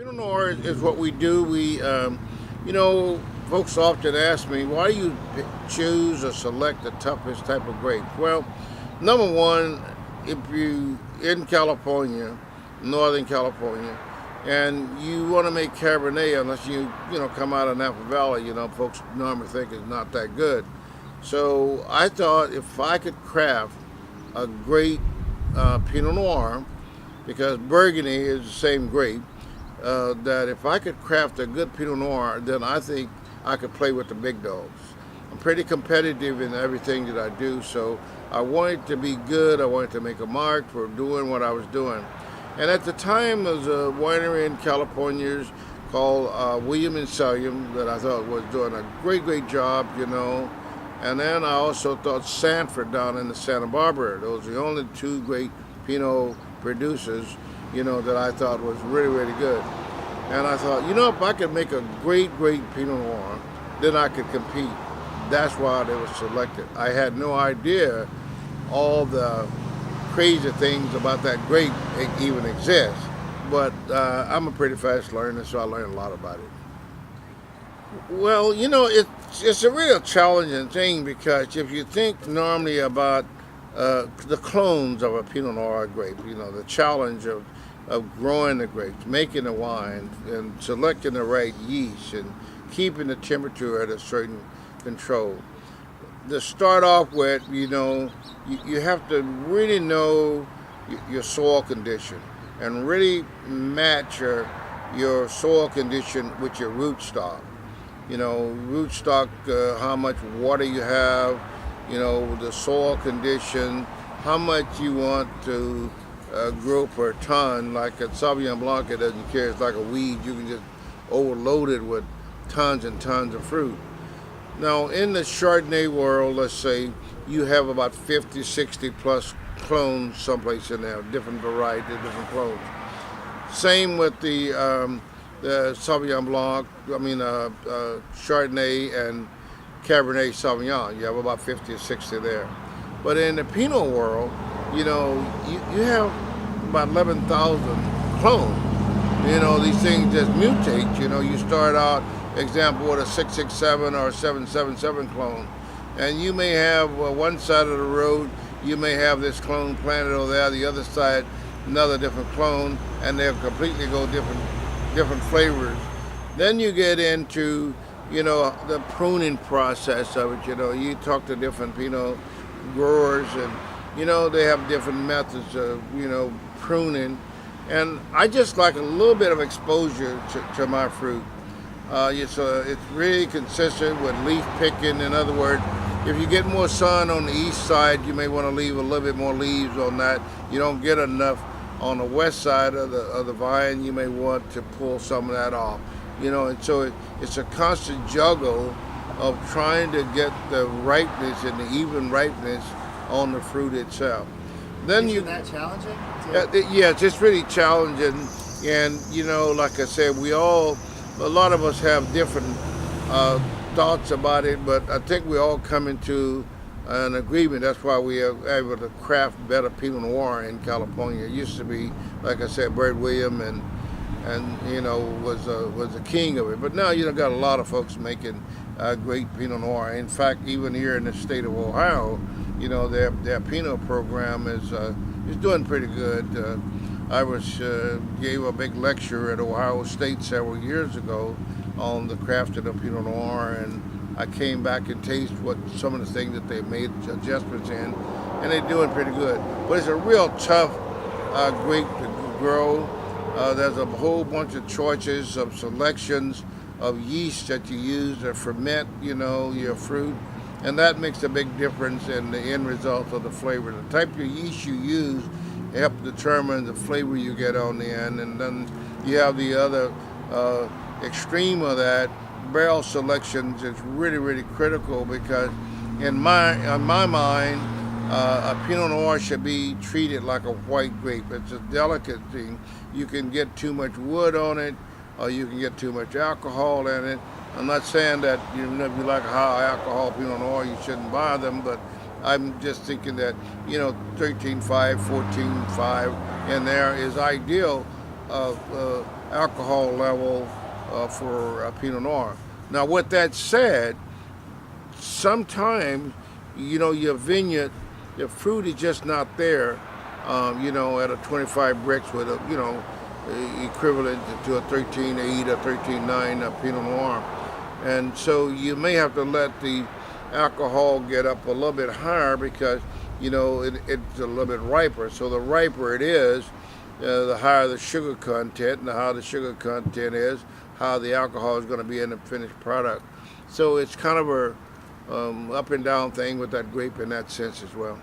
Pinot Noir is what we do. You know, folks often ask me, why do you choose or select the toughest type of grape? Well, number one, if you in California, Northern California, and you want to make Cabernet, unless you come out of Napa Valley, folks normally think it's not that good. So I thought if I could craft a great Pinot Noir, because Burgundy is the same grape, that if I could craft a good Pinot Noir, then I think I could play with the big dogs. I'm pretty competitive in everything that I do, so I wanted to be good. I wanted to make a mark for doing what I was doing. And at the time, there was a winery in California called William and Sellium that I thought was doing a great job. And then I also thought Sanford down in the Santa Barbara. Those are the only two great Pinot producers, that I thought was really good. And I thought, if I could make a great Pinot Noir, then I could compete. That's why they were selected. I had no idea all the crazy things about that grape even exist. But I'm a pretty fast learner, so I learned a lot about it. Well, it's a real challenging thing because if you think normally about the clones of a Pinot Noir grape, the challenge of growing the grapes, making the wine, and selecting the right yeast, and keeping the temperature at a certain control. To start off with, you have to really know your soil condition and really match your soil condition with your rootstock. Rootstock, how much water you have, the soil condition, how much you want to grow per ton. Like at Sauvignon Blanc, it doesn't care. It's like a weed. You can just overload it with tons and tons of fruit. Now, in the Chardonnay world, let's say, you have about 50, 60 plus clones someplace in there, different varieties, different clones. Same with the Sauvignon Blanc, Chardonnay and Cabernet Sauvignon. You have about 50 or 60 there. But in the Pinot world, you have about 11,000 clones. These things just mutate. You start out, example, with a 667 or a 777 clone. And you may have one side of the road, you may have this clone planted over there, the other side, another different clone, and they'll completely go different flavors. Then you get into, the pruning process of it. You talk to different Pinot growers and, they have different methods of, pruning. And I just like a little bit of exposure to my fruit. It's really consistent with leaf picking. In other words, if you get more sun on the east side, you may want to leave a little bit more leaves on that. You don't get enough on the west side of the vine, you may want to pull some of that off. And so it's a constant juggle of trying to get the ripeness and the even ripeness on the fruit itself. Then Isn't that challenging? Yeah, it's just really challenging. And like I said, a lot of us have different thoughts about it, but I think we all come into an agreement. That's why we are able to craft better Pinot Noir in California. It used to be, like I said, Bird William and was the king of it. But now got a lot of folks making great Pinot Noir. In fact, even here in the state of Ohio, their Pinot program is doing pretty good. I gave a big lecture at Ohio State several years ago on the crafting of Pinot Noir, and I came back and tasted what some of the things that they made adjustments in, and they're doing pretty good. But it's a real tough grape to grow. There's a whole bunch of choices of selections of yeast that you use to ferment, your fruit, and that makes a big difference in the end result of the flavor. The type of yeast you use help determine the flavor you get on the end, and then you have the other extreme of that. Barrel selections is really critical because in my mind, a Pinot Noir should be treated like a white grape. It's a delicate thing. You can get too much wood on it, or you can get too much alcohol in it. I'm not saying that if you like a high alcohol Pinot Noir, you shouldn't buy them, but I'm just thinking that 13.5, 14.5 in there is ideal alcohol level for Pinot Noir. Now, with that said, sometimes, your vineyard, the fruit is just not there, at a 25 bricks with a, equivalent to a 13.8 or 13.9 Pinot Noir. And so you may have to let the alcohol get up a little bit higher because, it's a little bit riper. So the riper it is, the higher the sugar content, and the higher the sugar content is, how the alcohol is going to be in the finished product. So it's kind of a up and down thing with that grape in that sense as well.